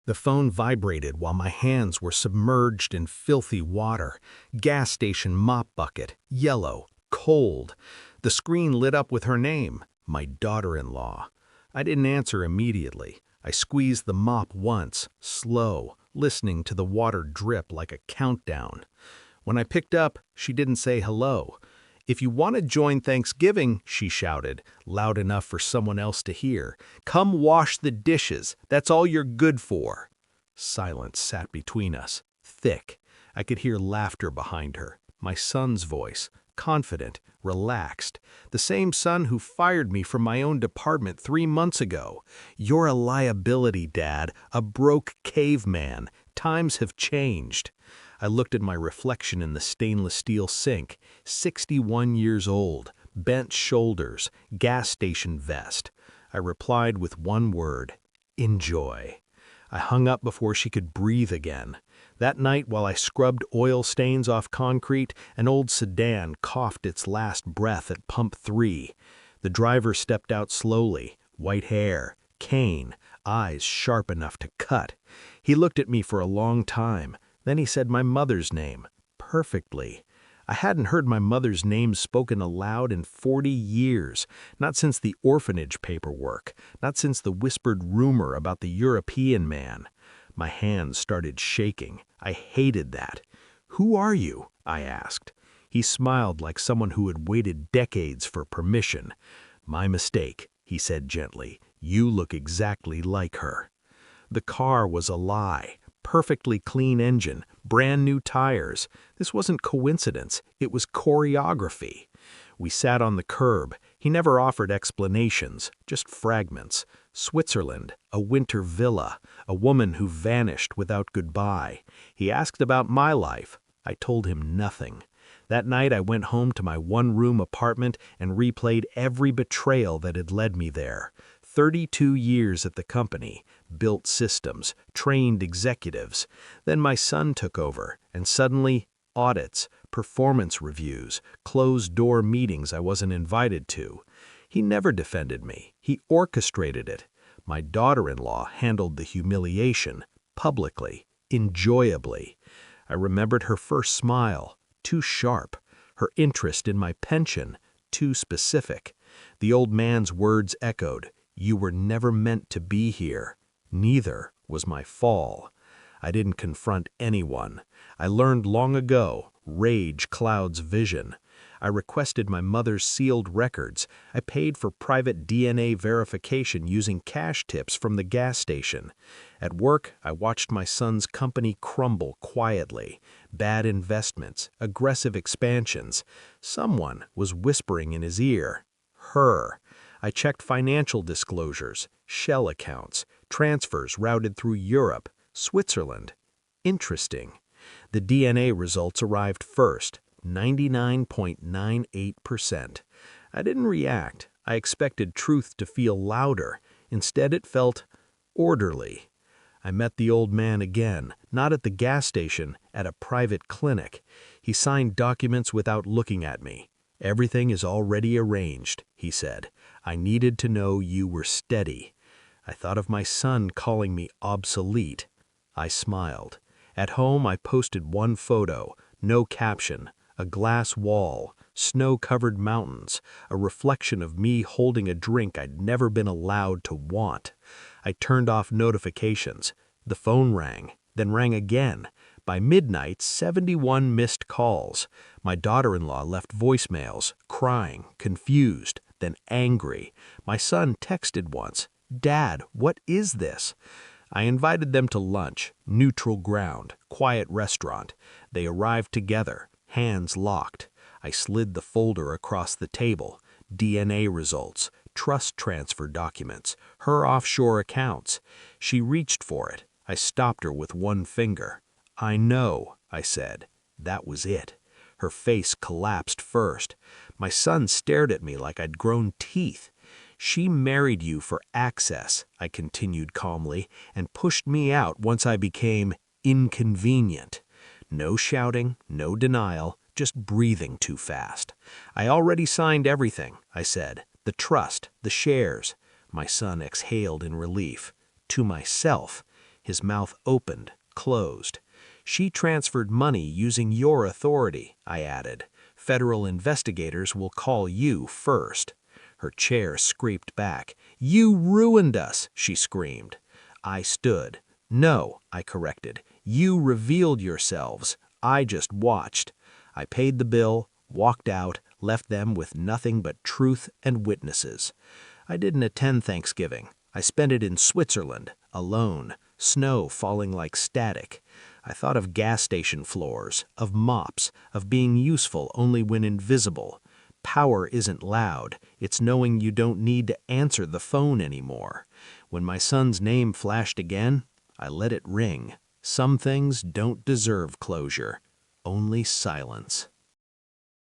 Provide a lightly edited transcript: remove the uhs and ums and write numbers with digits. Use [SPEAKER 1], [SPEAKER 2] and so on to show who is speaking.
[SPEAKER 1] The phone vibrated while my hands were submerged in filthy water. Gas station mop bucket, yellow, cold. The screen lit up with her name, my daughter-in-law. I didn't answer immediately. I squeezed the mop once, slow, listening to the water drip like a countdown. When I picked up, she didn't say hello. "If you want to join Thanksgiving," she shouted, loud enough for someone else to hear, "come wash the dishes. That's all you're good for." Silence sat between us, thick. I could hear laughter behind her, my son's voice, confident, relaxed. The same son who fired me from my own department 3 months ago. "You're a liability, Dad, a broke caveman. Times have changed." I looked at my reflection in the stainless steel sink, 61 years old, bent shoulders, gas station vest. I replied with one word, "Enjoy." I hung up before she could breathe again. That night, while I scrubbed oil stains off concrete, an old sedan coughed its last breath at pump 3. The driver stepped out slowly, white hair, cane, eyes sharp enough to cut. He looked at me for a long time. Then he said my mother's name, perfectly. I hadn't heard my mother's name spoken aloud in 40 years, not since the orphanage paperwork, not since the whispered rumor about the European man. My hands started shaking. I hated that. "Who are you?" I asked. He smiled like someone who had waited decades for permission. "My mistake," he said gently. "You look exactly like her." The car was a lie. Perfectly clean engine, brand new tires. This wasn't coincidence, it was choreography. We sat on the curb. He never offered explanations, just fragments. Switzerland, a winter villa, a woman who vanished without goodbye. He asked about my life. I told him nothing. That night I went home to my one-room apartment and replayed every betrayal that had led me there. 32 years at the company, built systems, trained executives. Then my son took over, and suddenly audits, performance reviews, closed-door meetings I wasn't invited to. He never defended me. He orchestrated it. My daughter-in-law handled the humiliation, publicly, enjoyably. I remembered her first smile, too sharp. Her interest in my pension, too specific. The old man's words echoed, "You were never meant to be here." Neither was my fall. I didn't confront anyone. I learned long ago, rage clouds vision. I requested my mother's sealed records. I paid for private DNA verification using cash tips from the gas station. At work, I watched my son's company crumble quietly. Bad investments, aggressive expansions. Someone was whispering in his ear. Her. I checked financial disclosures, shell accounts, transfers routed through Europe, Switzerland. Interesting. The DNA results arrived first, 99.98%. I didn't react. I expected truth to feel louder. Instead, it felt orderly. I met the old man again, not at the gas station, at a private clinic. He signed documents without looking at me. "Everything is already arranged," he said. "I needed to know you were steady." I thought of my son calling me obsolete. I smiled. At home, I posted one photo, no caption, a glass wall, snow-covered mountains, a reflection of me holding a drink I'd never been allowed to want. I turned off notifications. The phone rang, then rang again. By midnight, 71 missed calls. My daughter-in-law left voicemails, crying, confused, then angry. My son texted once, "Dad, what is this?" I invited them to lunch, neutral ground, quiet restaurant. They arrived together, hands locked. I slid the folder across the table. DNA results, trust transfer documents, her offshore accounts. She reached for it. I stopped her with one finger. "I know," I said. That was it. Her face collapsed first. My son stared at me like I'd grown teeth. "She married you for access," I continued calmly, "and pushed me out once I became inconvenient." No shouting, no denial, just breathing too fast. "I already signed everything," I said. "The trust, the shares." My son exhaled in relief. "To myself."
[SPEAKER 2] His mouth opened, closed. "She transferred money using your authority," I added. "Federal investigators will call you first." Her chair scraped back. "You ruined us," she screamed. I stood. "No," I corrected. "You revealed yourselves. I just watched." I paid the bill, walked out, left them with nothing but truth and witnesses. I didn't attend Thanksgiving. I spent it in Switzerland, alone, snow falling like static. I thought of gas station floors, of mops, of being useful only when invisible. Power isn't loud, it's knowing you don't need to answer the phone anymore. When my son's name flashed again, I let it ring. Some things don't deserve closure, only silence.